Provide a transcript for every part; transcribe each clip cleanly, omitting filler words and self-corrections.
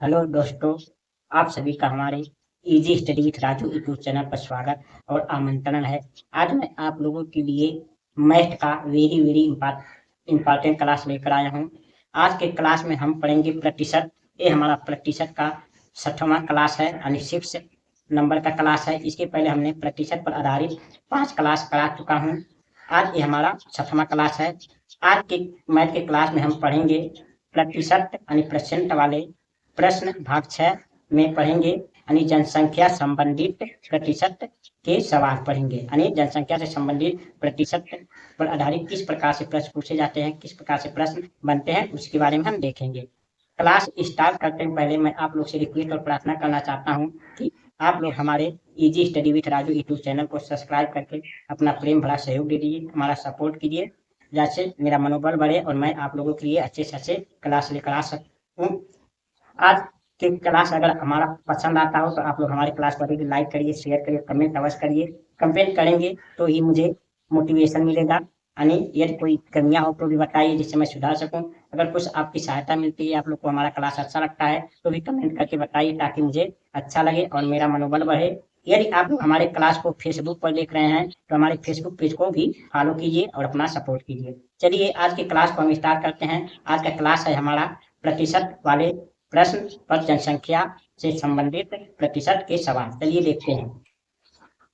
Hello दोस्तों, आप सभी का हमारे easy study with Raju YouTube channel पर स्वागत और आमंत्रण है। आज मैं आप लोगों के लिए मैथ का वेरी वेरी इम्पॉर्टेंट क्लास लेकर आया हूँ। आज के क्लास में हम पढ़ेंगे प्रतिशत। ये हमारा प्रतिशत का 6वां क्लास है, यानी 6 नंबर का क्लास है। इसके पहले हमने प्रतिशत पर आधारित 5 क्लास करा चुका हूँ। आज ये हमारा 6वां क्लास है। आज के मैथ के क्लास में हम पढ़ेंगे प्रतिशत यानी परसेंट वाले प्रश्न भाग 6 में पढ़ेंगे, यानी जनसंख्या संबंधित प्रतिशत के सवाल पढ़ेंगे। यानी जनसंख्या से संबंधित प्रतिशत पर आधारित किस प्रकार से प्रश्न पूछे जाते हैं, किस प्रकार से प्रश्न बनते हैं, उसके बारे में हम देखेंगे। क्लास स्टार्ट करते हैं पहले मैं आप लोग से रिक्वेस्ट और प्रार्थना करना चाहता हूँ कि आप लोग हमारे easy study with Raju YouTube channel को सब्सक्राइब करके अपना प्रेम भरा सहयोग दे दीजिए, हमारा सपोर्ट कीजिए, जैसे मेरा मनोबल बढ़े और मैं आप लोगों के लिए अच्छे से अच्छे क्लास लेकर आ सकूँ। आज की क्लास अगर हमारा पसंद आता हो तो आप लोग हमारे क्लास को अभी लाइक करिए, शेयर करिए, कमेंट अवश्य करिए। कमेंट करेंगे तो ही मुझे मोटिवेशन मिलेगा, यानी यदि कोई कमियां हो तो भी बताइए जिससे मैं सुधार सकूं। अगर कुछ आपकी सहायता मिलती है, आप लोग को हमारा क्लास अच्छा लगता है तो भी कमेंट करके बताइए ताकि मुझे अच्छा लगे और मेरा मनोबल बढ़े। यदि आप लोग हमारे क्लास को फेसबुक पर देख रहे हैं तो हमारे फेसबुक पेज को भी फॉलो कीजिए और अपना सपोर्ट कीजिए। चलिए आज की क्लास को हम स्टार्ट करते हैं। आज का क्लास है हमारा प्रतिशत वाले प्रश्न पर जनसंख्या से संबंधित प्रतिशत के सवाल। चलिए देखते हैं।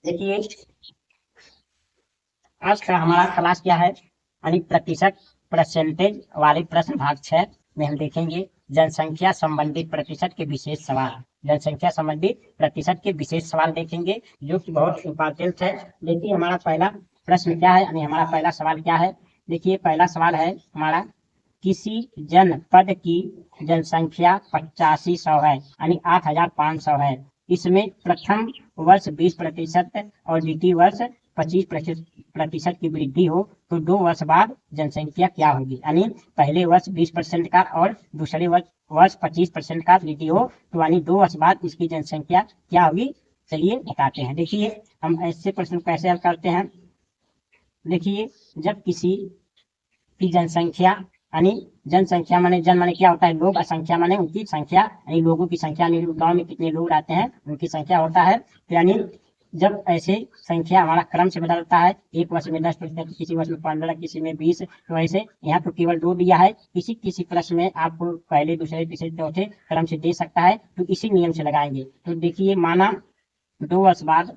देखिए आज का हमारा क्लास क्या है, यानी प्रतिशत परसेंटेज वाले प्रश्न भाग 6 में हम देखेंगे जनसंख्या संबंधित प्रतिशत के विशेष सवाल। जनसंख्या संबंधित प्रतिशत के विशेष सवाल देखेंगे जो कि बहुत इंपॉर्टेंट है। देखिए हमारा पहला प्रश्न क्या है, यानी हमारा पहला सवाल क्या है। देखिए पहला सवाल है हमारा, किसी जनपद की जनसंख्या 8500 है, यानी 8500 है। इसमें प्रथम वर्ष 20% और द्वितीय वर्ष 25% की वृद्धि हो तो 2 वर्ष बाद जनसंख्या क्या होगी। यानी पहले वर्ष 20% का और दूसरे वर्ष 25% का वृद्धि हो तो यानी 2 वर्ष बाद इसकी जनसंख्या क्या होगी। चलिए बताते हैं। देखिए हम ऐसे प्रश्न कैसे हल करते हैं। देखिए जब किसी की जनसंख्या, यानी जनसंख्या माने जन माने क्या होता है, लोग, असंख्या माने उनकी संख्या, यानी लोगों की संख्या, गांव में कितने लोग रहते हैं उनकी संख्या होता है। तो यानी जब ऐसे संख्या हमारा क्रम से बदलता है, एक वर्ष में 10%, किसी वर्ष में 15, किसी में 20, तो ऐसे यहाँ तो केवल 2 दिया है। किसी किसी प्रश्न में आपको पहले दूसरे तीसरे चौथे क्रम से दे सकता है, तो इसी नियम से लगाएंगे। तो देखिए माना 2 वर्ष बाद,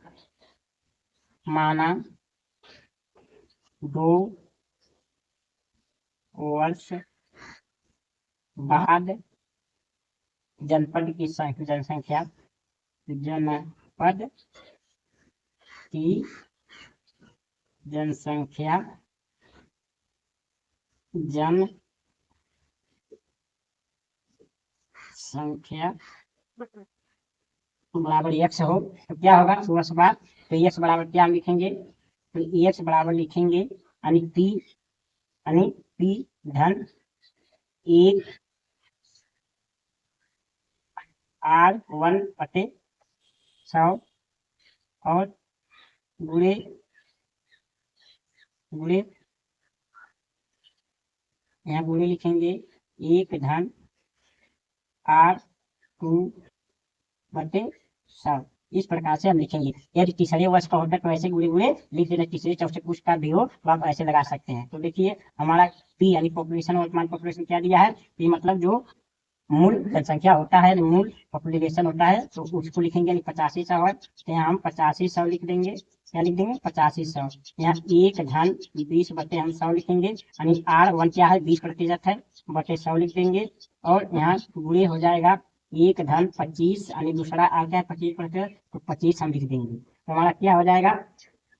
माना 2 वर्ष बाद जनपद की जनसंख्या, जनपद की जनसंख्या बराबर x हो तो क्या होगा 2 वर्ष बाद। तो x बराबर क्या हम लिखेंगे, तो x बराबर लिखेंगे यानी p धन 1 R1/100 और गुणे यहाँ गुणे लिखेंगे 1 धन R2/100। इस प्रकार से हम लिखेंगे। यदि तीसरे वर्ष का होता है तो ऐसे गुणे गुणे लिख देना, तीसरे चौथे कुछ का भी हो तो आप ऐसे लगा सकते हैं। तो देखिए हमारा पी यानी पॉपुलेशन, वर्तमान पॉपुलेशन क्या दिया है, पी मतलब जो मूल जनसंख्या होता है, मूल पॉपुलेशन होता है, तो उसको लिखेंगे यानी 8500 है। तो यहाँ हम 8500 लिख देंगे। क्या लिख देंगे 8500। यहाँ 1 धन 20/100 लिखेंगे, यानी R1 क्या है 20% है, बटे 100 लिख देंगे। और यहाँ गुणे हो जाएगा 1 धन 25, यानी दूसरा आ गया 25%, तो 25 हम लिख देंगे। तो हमारा क्या हो जाएगा,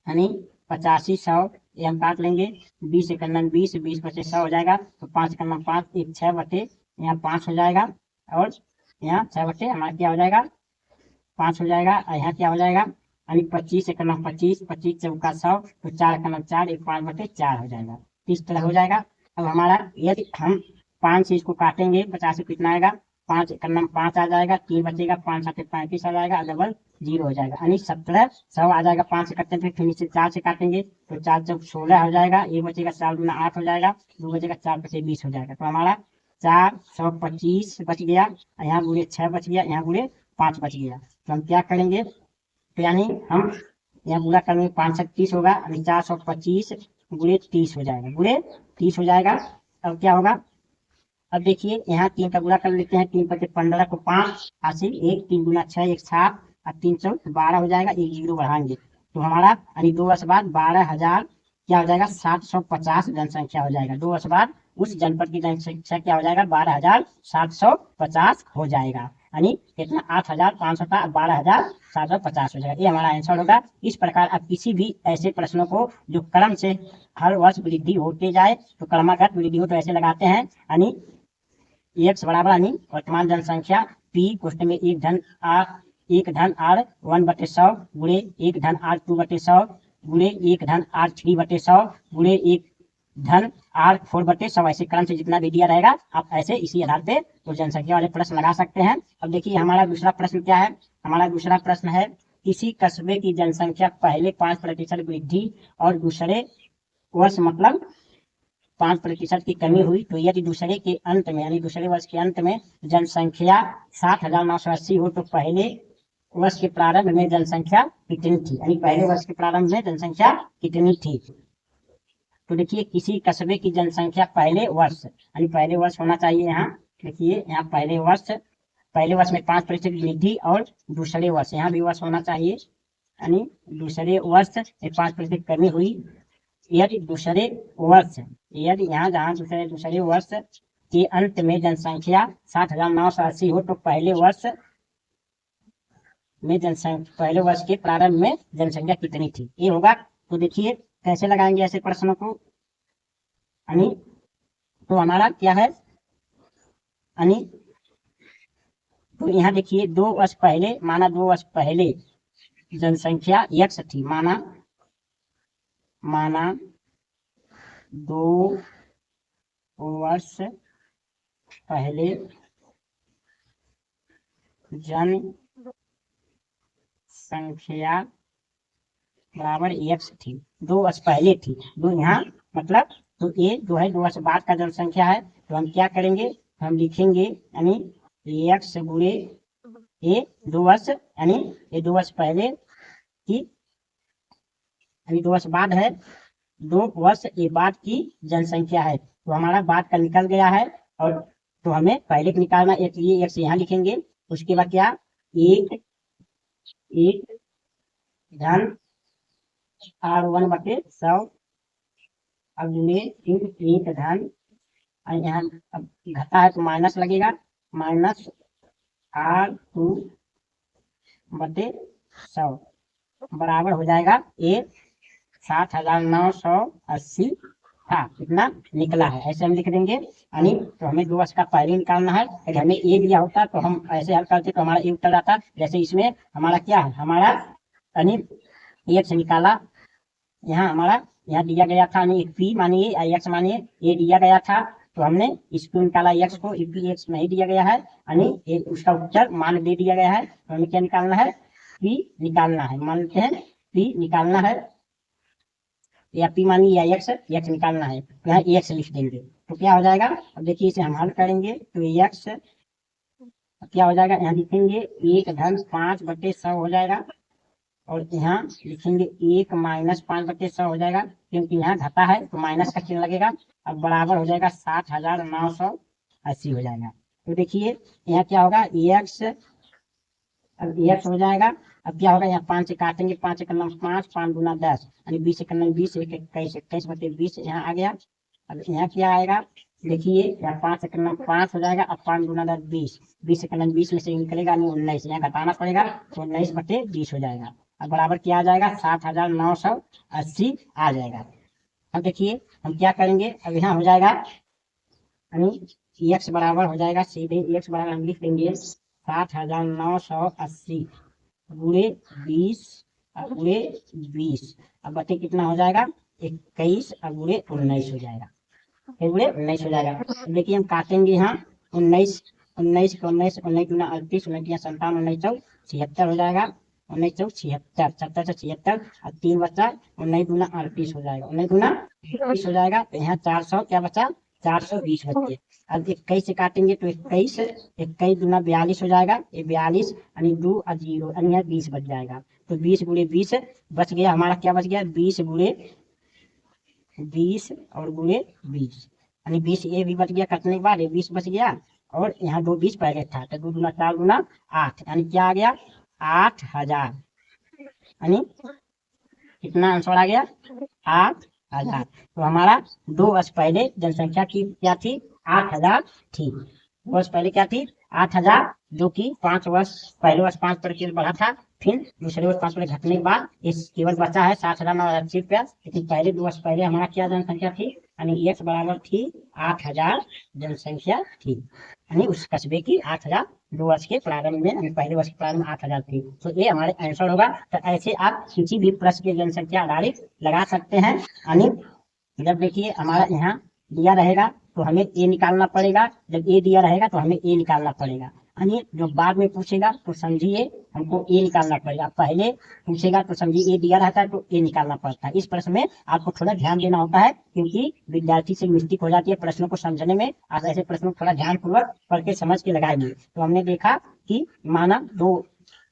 यानी 8500 ये हम काट लेंगे, 20 × 20, 20/100 हो जाएगा, तो 5 × 5 1 6 बटे यहाँ 5 हो जाएगा, और यहाँ 6 बटे हमारा क्या हो जाएगा 5 हो जाएगा। और यहाँ क्या हो जाएगा, यानी 25 × 25, 25 चौका 100, तो 4 × 4 1 5/4 हो जाएगा। इस तरह हो जाएगा। अब हमारा यदि हम 5 से इसको काटेंगे 50 से कितना आएगा, 5 × 5 आ जाएगा, 3 बचेगा, 5 7 35 आ जाएगा, डबल 0 हो जाएगा, यानी 1700 आ जाएगा। 5 से काटते हैं फिर नीचे 4 से काटेंगे तो 4 चौक 16 हो जाएगा, 1 बचेगा, 4 दूना 8 हो जाएगा, 2 बचेगा, 4 बचे 20 हो जाएगा। तो हमारा 425 बच गया, यहाँ गुणे 6 बच गया, यहाँ गुणे 5 बच गया। तो हम क्या करेंगे, तो यानी हम यहाँ गुणा करने में 5 30 होगा, 425 गुणे 30 हो जाएगा, गुणे 30 हो जाएगा। अब क्या होगा, अब देखिए यहाँ 3 का गुणा कर लेते हैं, 3 पचे 15 को 5 80 1 3 गुना 6 1 7 और 3 चौ 12 हो जाएगा, एक जीरो बढ़ाएंगे तो हमारा यानी 2 वर्ष बाद 12,000 क्या हो जाएगा 750 जनसंख्या हो जाएगा। 2 वर्ष बाद उस जनपद की जनसंख्या क्या हो जाएगा 12,750 हो जाएगा, यानी कितना 8,500 का 12,750 हो जाएगा। ये हमारा आंसर होगा। इस प्रकार आप किसी भी ऐसे प्रश्नों को जो क्रम से हर वर्ष वृद्धि होते जाए तो क्रमागत वृद्धि हो तो ऐसे लगाते हैं, यानी x बराबर यानी वर्तमान जनसंख्या p क्वेश्चन में 1 धन r 1 बटे 100 गुणे 1 धन r 2 बटे 100 गुणे 1 धन r 3 बटे 100 गुणे 1 धन r 4 बटे 100। ऐसे क्रम से जितना भी दिया रहेगा आप ऐसे इसी आधार पे तो जनसंख्या वाले प्रश्न लगा सकते हैं। अब देखिए हमारा दूसरा प्रश्न क्या है, हमारा दूसरा प्रश्न है किसी कस्बे की जनसंख्या पहले 5% वृद्धि और दूसरे वर्ष मतलब 5% की कमी हुई तो यदि दूसरे के अंत में यानी दूसरे वर्ष के अंत में जनसंख्या 60,980 हो तो पहले वर्ष के प्रारंभ में जनसंख्या कितनी थी, यानी पहले वर्ष के प्रारंभ में जनसंख्या कितनी थी। तो देखिए किसी कस्बे की जनसंख्या पहले वर्ष यानी पहले वर्ष होना चाहिए, यहाँ देखिए यहाँ पहले वर्ष में 5% वृद्धि और दूसरे वर्ष यहाँ भी वर्ष होना चाहिए, यानी दूसरे वर्ष में 5% कमी हुई। यदि दूसरे वर्ष यदि यहाँ जहाँ दूसरे वर्ष के अंत में जनसंख्या 60,980 हो तो पहले वर्ष के प्रारंभ में जनसंख्या कितनी थी, ये होगा। तो देखिए कैसे लगाएंगे ऐसे प्रश्नों को, यानी तो हमारा क्या है, यानी तो यहाँ देखिए 2 वर्ष पहले माना 2 वर्ष पहले जनसंख्या x थी, माना 2 वर्ष पहले जनसंख्या बराबर x थी, 2 वर्ष पहले थी, 2 यहाँ मतलब तो ये जो है 2 वर्ष बाद का जनसंख्या है। तो हम क्या करेंगे, हम लिखेंगे यानी x गुणे ये 2 वर्ष यानी ये 2 वर्ष पहले की यानी 2 वर्ष बाद है, 2 वर्ष ये बाद की जनसंख्या है। तो हमारा बाद का निकल गया है और तो हमें पहले निकालना एक ये x यहाँ लिखेंगे, उसके बाद क्या 1 धन r1 बटे 100 अब में 1 धन यहाँ अब घटा है तो माइनस लगेगा माइनस r2 बटे 100 बराबर हो जाएगा ये 60,980 था, कितना निकला है ऐसे हम लिख देंगे। यानी तो हमें 2 वर्ष का पहले निकालना है, अगर हमें ए दिया होता तो हम ऐसे हल करते तो हमारा ए उत्तर आता। जैसे इसमें हमारा क्या है, हमारा यानी x निकाला, यहाँ हमारा यहाँ दिया गया था यानी p मानिए या x मानिए ये दिया गया था तो हमने इसको निकाला x को, x नहीं दिया गया है यानी उसका उत्तर मान दे दिया गया है। तो हमें क्या निकालना है, p निकालना है, मान लेते हैं p निकालना है या p मानिए या x निकालना है, तो यहाँ x लिख देंगे तो क्या हो जाएगा। अब देखिए इसे हम हल करेंगे तो x क्या हो जाएगा, यहाँ लिखेंगे 1 धन 5 बटे 100 हो जाएगा और यहाँ लिखेंगे 1 माइनस 5 बटे 100 हो जाएगा, क्योंकि यहाँ घटा है तो माइनस का चिन्ह लगेगा। अब बराबर हो जाएगा 60,980 हो जाएगा। तो देखिए यहाँ क्या होगा x अब x हो जाएगा। अब क्या होगा, यहाँ 5 से काटेंगे, 5 1 5 5 गुना 10 यानी 20 1 20 21 बटे 20 यहाँ आ गया। अब यहाँ क्या आएगा, देखिए यहाँ 5 1 5 हो जाएगा, अब 5 गुना 10 20 20 1 20 में से निकलेगा 19, यहाँ घटाना पड़ेगा तो 19 बटे 20 हो जाएगा। अब बराबर क्या आ जाएगा 60,980 आ जाएगा। अब देखिए हम क्या करेंगे, अब यहाँ हो जाएगा यानी x बराबर हो जाएगा सीधे x बराबर हम लिख देंगे 60,980 गुणे 20 गुणे 20 अब बटे कितना हो जाएगा 21 अब गुणे 19 हो जाएगा, गुणे 19 हो जाएगा। देखिए हम काटेंगे यहाँ 19 19 19 19 गुना 38 19 57 19 76 हो जाएगा, 19 76 70 से 76 और 3 बचा 19 गुना 38 हो जाएगा, 19 गुना 38 हो जाएगा। तो यहाँ 400 क्या बचा 420 बच गए। अब 21 से काटेंगे तो 21 दूना 42 हो जाएगा, ये 42 यानी 2 और 0 यानी यहाँ 20 बच जाएगा। तो 20 गुणे 20 बच गया हमारा, क्या बच गया 20 गुणे 20 और गुणे 20 यानी 20 ये भी बच गया, कटने के बाद ये 20 बच गया और यहाँ 2 20 पहले था तो 2 दूना 4 गुना 8 यानी क्या आ गया 8000 यानी कितना आंसर आ गया 8000। तो हमारा 2 वर्ष पहले जनसंख्या की क्या थी 8000 थी। 2 वर्ष पहले क्या थी 8000, जो कि 5 वर्ष पहले वर्ष 5% बढ़ा था, फिर दूसरे वर्ष 5% घटने के बाद इस केवल बचा है 60,980 रुपया। लेकिन पहले 2 वर्ष पहले हमारा क्या जनसंख्या थी यानी एक्स बराबर थी 8000 जनसंख्या थी, यानी उस कस्बे की 8000 2 वर्ष के प्रारंभ में, यानी पहले वर्ष के प्रारंभ में 8000 थी। तो ये हमारे आंसर होगा। तो ऐसे आप किसी भी प्रश्न की जनसंख्या आधारित लगा सकते हैं। यानी जब देखिए हमारा यहाँ दिया रहेगा तो हमें ए निकालना पड़ेगा, जब ए दिया रहेगा तो हमें ए निकालना पड़ेगा। यानी जो बाद में पूछेगा तो समझिए हमको ए निकालना पड़ेगा, पहले पूछेगा तो समझिए ए दिया रहता है तो ए निकालना पड़ता है। इस प्रश्न में आपको थोड़ा ध्यान देना होता है, क्योंकि विद्यार्थी से मिस्टेक हो जाती है प्रश्नों को समझने में। आप ऐसे प्रश्नों को थोड़ा ध्यानपूर्वक पढ़ के समझ के लगाएंगे। तो हमने देखा कि माना दो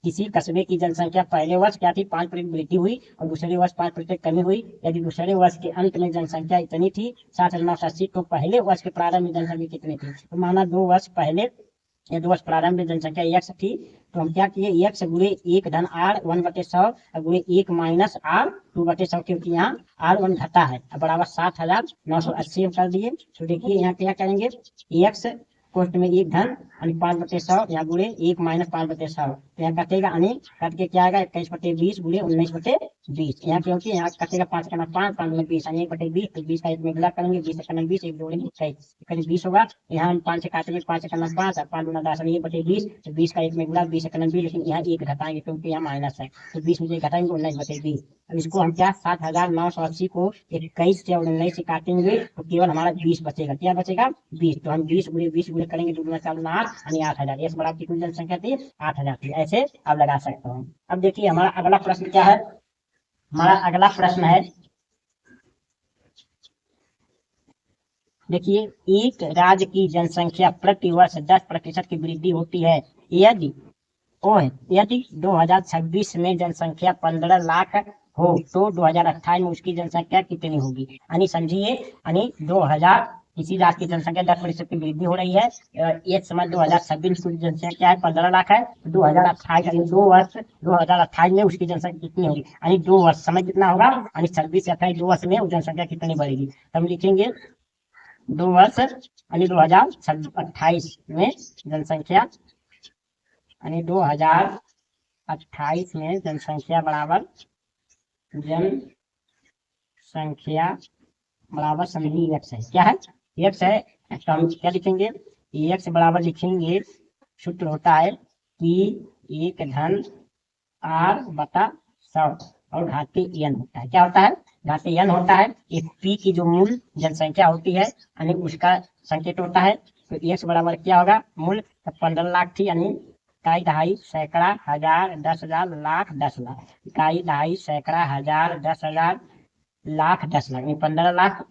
किसी कस्बे की जनसंख्या पहले वर्ष क्या थी 5% वृद्धि हुई और दूसरे वर्ष 5% कमी हुई। यदि दूसरे वर्ष के अंत में जनसंख्या इतनी थी 60,980, तो पहले वर्ष के प्रारंभ में जनसंख्या कितनी थी। तो माना 2 वर्ष पहले या 2 वर्ष प्रारंभ में जनसंख्या x थी, तो हम क्या किए x गुणे 1 धन r 1/100 और गुणे 1 माइनस r 2/100, क्योंकि यहाँ r1 घटा है बराबर 60,980 हम कर दिए। तो देखिए यहाँ क्या करेंगे x कोष्ट में 1 धन यानी 5/100 यहाँ गुणे 1 माइनस 5/100, यहाँ कटेगा यानी कट के क्या आएगा 21/20 गुणे 19/20। यहाँ क्योंकि यहाँ कटेगा 5 करना 5 5 में 20 यानी 1/20, तो 20 का 1 में गुणा करेंगे 20 करना 20 1 जोड़ेंगे 21 20 होगा। यहाँ हम 5 से काटेंगे 5 करना 5 और 5 गुना 10 यानी 1/20, तो 20 का 1 में गुणा 20 करना 20, लेकिन यहाँ 1 घटाएंगे क्योंकि यहाँ माइनस है, तो 20 में घटाएंगे 19/20। अब इसको हम क्या 60,980 को 21 से और 19 से काटेंगे तो केवल हमारा 20 बचेगा। क्या बचेगा 20, तो हम 20 गुणे करेंगे 2 गुना 4 गुना 8 यानी 8000। इस बराबर कितनी जनसंख्या थी 8000 थी। ऐसे अब लगा सकते हैं। अब देखिए हमारा अगला प्रश्न क्या है, हमारा अगला प्रश्न है, देखिए एक राज्य की जनसंख्या प्रति वर्ष 10% की वृद्धि होती है यदि 2026 में जनसंख्या 15 लाख हो तो 2028 में उसकी जनसंख्या कितनी होगी। यानी समझिए यानी 2000 किसी राज्य की जनसंख्या 10% की वृद्धि हो रही है, एक समय 2026 की जनसंख्या है 15 लाख है, 2028 यानी 2 वर्ष 2028 में उसकी जनसंख्या कितनी होगी। यानी 2 वर्ष समय कितना होगा यानी 26 से 28 2 वर्ष में वो जनसंख्या कितनी बढ़ेगी। तो हम लिखेंगे 2 वर्ष यानी 2028 में जनसंख्या यानी 2028 में जनसंख्या बराबर समझिए एक्स है, क्या है एक्स है। तो हम क्या लिखेंगे एक्स बराबर लिखेंगे, सूत्र होता है कि 1 धन r/100 और घातीय n होता है। क्या होता है घातीय n होता है, एक p की जो मूल जनसंख्या होती है यानी उसका संकेत होता है। तो x बराबर क्या होगा मूल 15 लाख थी यानी इकाई दहाई सैकड़ा हजार 10,000 लाख 10 लाख, इकाई दहाई सैकड़ा हजार 10,000 लाख 10 लाख 15 लाख।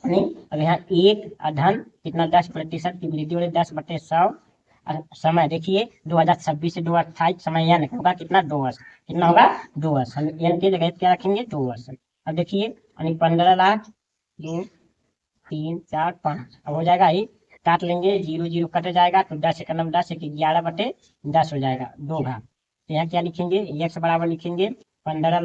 अब यहाँ 1 धन कितना 10% की वृद्धि हो रही 10/100। समय देखिए 2026 से 2028 समय n होगा कितना 2 वर्ष, कितना होगा 2 वर्ष। हम n के जगह क्या रखेंगे 2 वर्ष। अब देखिए यानी 15 लाख 2 3 4 5 अब हो जाएगा ही काट लेंगे 0 0 कट जाएगा तो 10 का 10 11/10 हो जाएगा 2 घात। तो यहाँ क्या लिखेंगे x बराबर लिखेंगे 15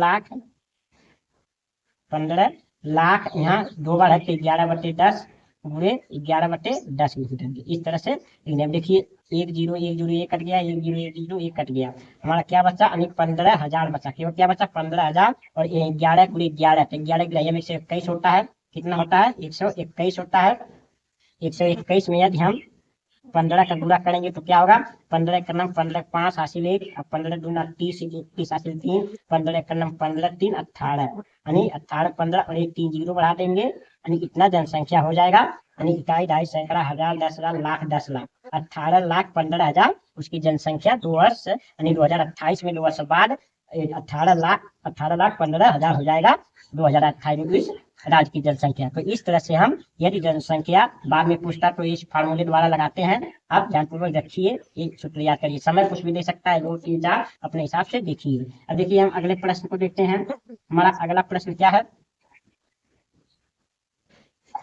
लाख यहाँ 2 बार है तो 11/10 गुणे 11/10 लिख देंगे। इस तरह से देखिए 1 0 1 0 1 कट गया 1 0 1 0 1 कट गया, हमारा क्या बचा यानी 15,000 बचा, केवल क्या बचा 15,000 और 11 गुणे 11 तो 11 में 121 होता है, कितना होता है 121 होता है। 121 में यदि हम 15 का गुणा करेंगे तो क्या होगा 15 का नाम 15 5 हासिल 1 15 दूना 30 31 हासिल 3 15 का नाम 15 3 18 यानी 18 15 और 1 3 0 बढ़ा देंगे यानी इतना जनसंख्या हो जाएगा। यानी इकाई दहाई सैकड़ा हजार 10,000 लाख 10 लाख 18,15,000 उसकी जनसंख्या 2 वर्ष यानी 2028 में 2 वर्ष बाद 18,15,000 हो जाएगा 2028 में। इस राज्य की जनसंख्या। तो इस तरह से हम यदि जनसंख्या बाद में पूछता तो इस फार्मूले द्वारा लगाते हैं। आप ध्यानपूर्वक रखिए, एक सूत्र याद करिए। समय कुछ भी दे सकता है, 2 3 4 अपने हिसाब से देखिए। अब देखिए हम अगले प्रश्न को देखते हैं। हमारा अगला प्रश्न क्या है?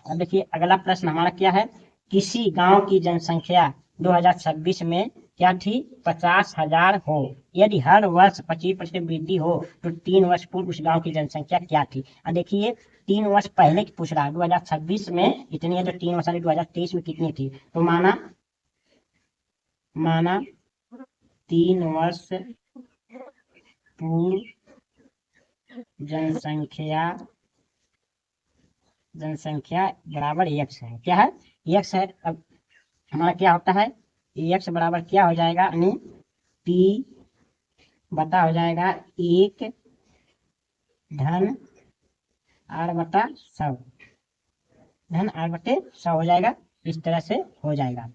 अब देखिए अगला प्रश्न हमारा क्या है? किसी गांव की जनसंख्या 2026 में क्या थी? 50,000 हो। यदि हर वर्ष 25% वृद्धि हो तो 3 वर्ष पूर्व उस गांव की जनसंख्या क्या थी? अब देखिए 3 वर्ष पहले की पूछ रहा है, 2026 में इतनी है तो 3 वर्ष 2023 में कितनी थी? तो माना 3 वर्ष पूर्व जनसंख्या बराबर x है। क्या है? x है। अब हमारा क्या होता है? x बराबर क्या हो जाएगा? यानी p बता हो जाएगा 1 धन r बटा 100, धन r बटे 100 हो जाएगा। इस तरह से हो जाएगा।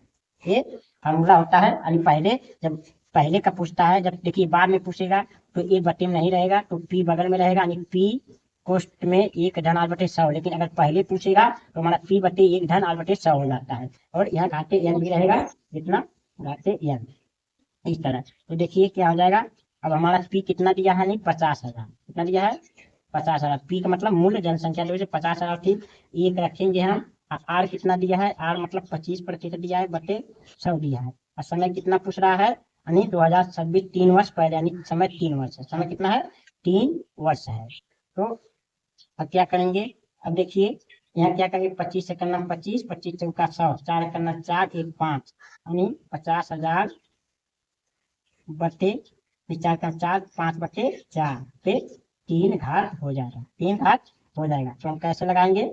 ये फार्मूला होता है। यानी पहले जब पहले का पूछता है, जब देखिए बाद में पूछेगा तो 1 बटे में नहीं रहेगा, तो p बगल में रहेगा, यानी p कोष्ट में 1 धन r बटे 100। लेकिन अगर पहले पूछेगा तो हमारा p बटे 1 धन r बटे 100 हो जाता है, और यहाँ घाते n भी रहेगा, इतना घाते n, इस तरह। तो देखिए क्या हो जाएगा। अब हमारा p कितना दिया है? नहीं 50,000। कितना दिया है? 50,000। p का मतलब मूल जनसंख्या 50,000 थी। एक रखेंगे हम। r कितना दिया है? r मतलब 25% दिया है बटे 100 दिया है। और समय कितना पूछ रहा है? यानी 2026 3 वर्ष पहले, यानी समय 3 वर्ष है। समय कितना है? 3 वर्ष है। तो अब क्या करेंगे? अब देखिए यहाँ क्या करेंगे? 25 से करना 25, 25 चौका 100, 4 करना 4, 1 5, यानी 50,000 बटे 4 का 4, 5 बटे 4, फिर 3 घात हो जाएगा। 3 घात हो जाएगा। तो हम कैसे लगाएंगे?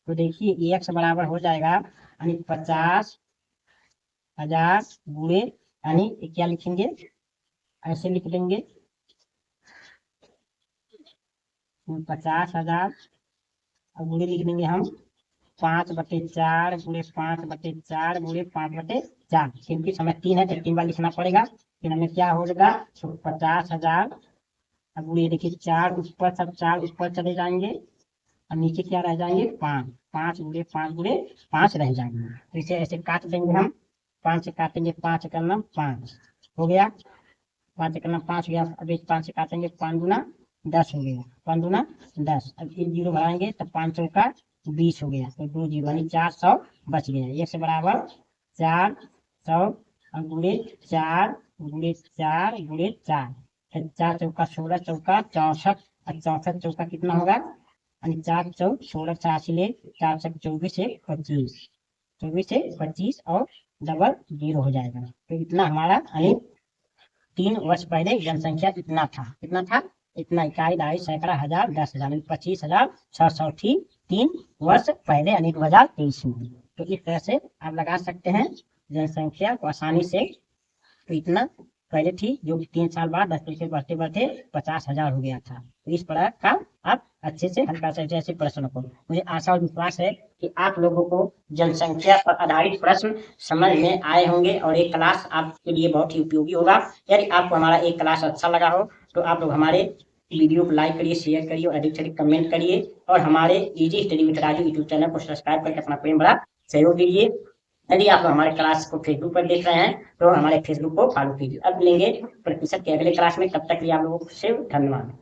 तो देखिए x बराबर हो जाएगा, यानी 50,000 गुणे, यानी क्या लिखेंगे? ऐसे लिख देंगे 50,000 और गुणे लिख देंगे हम 5 बटे 4 गुणे 5 बटे 4 गुणे 5 बटे 4, क्योंकि समय 3 है तो 3 बार लिखना पड़ेगा। फिर हमें क्या होगा? तो 50,000 अब गुणे देखिए 4 ऊपर, सब 4 ऊपर चले जाएंगे और नीचे क्या रह जाएंगे? 5, 5 गुणे 5 गुणे 5 रह जाएंगे। तो इसे ऐसे काट देंगे हम। 5 से काटेंगे, 5 करना 5 हो गया, 5 करना 5 हो गया। अब इस 5 से काटेंगे, 5 गुना 10 हो गया, 5 गुना 10। अब 1 जीरो बढ़ाएंगे तो 5 चौका 20 हो गया, तो 2 जीरो, यानी 400 बच गया। x बराबर 400 और गुणे 4 गुणे 4 गुणे 4, 4 चौका 16, चौका 64, और 64 चौका कितना होगा? 4 चौक 16, 86 ले, 4 चौक 24 से 25, 24 से 25 और डबल जीरो हो जाएगा। तो इतना हमारा, यानी 3 वर्ष पहले जनसंख्या इतना था। कितना था? इतना। इकाई, दहाई, सैकड़ा, हजार, 10,000, 25,600 थी 3 वर्ष पहले, यानी 2023 में। तो इस तरह से आप लगा सकते हैं जनसंख्या को आसानी से। तो इतना पहले थी, जो 3 साल बाद 10% बढ़ते बढ़ते 50,000 हो गया था। तो इस प्रकार का आप अच्छे से हल कर सकते हैं ऐसे प्रश्नों को। मुझे आशा और विश्वास है कि आप लोगों को जनसंख्या पर आधारित प्रश्न समझ में आए होंगे और एक क्लास आपके लिए बहुत ही उपयोगी होगा। यदि आपको हमारा एक क्लास अच्छा लगा हो तो आप लोग हमारे वीडियो को लाइक करिए, शेयर करिए और अधिक से अधिक कमेंट करिए, और हमारे easy study with Raju YouTube channel को सब्सक्राइब करके अपना प्रेम भरा सहयोग दीजिए। यदि आप हमारे क्लास को फेसबुक पर देख रहे हैं तो हमारे फेसबुक को फॉलो कीजिए। अब मिलेंगे प्रतिशत के अगले क्लास में, तब तक के लिए आप लोगों से धन्यवाद।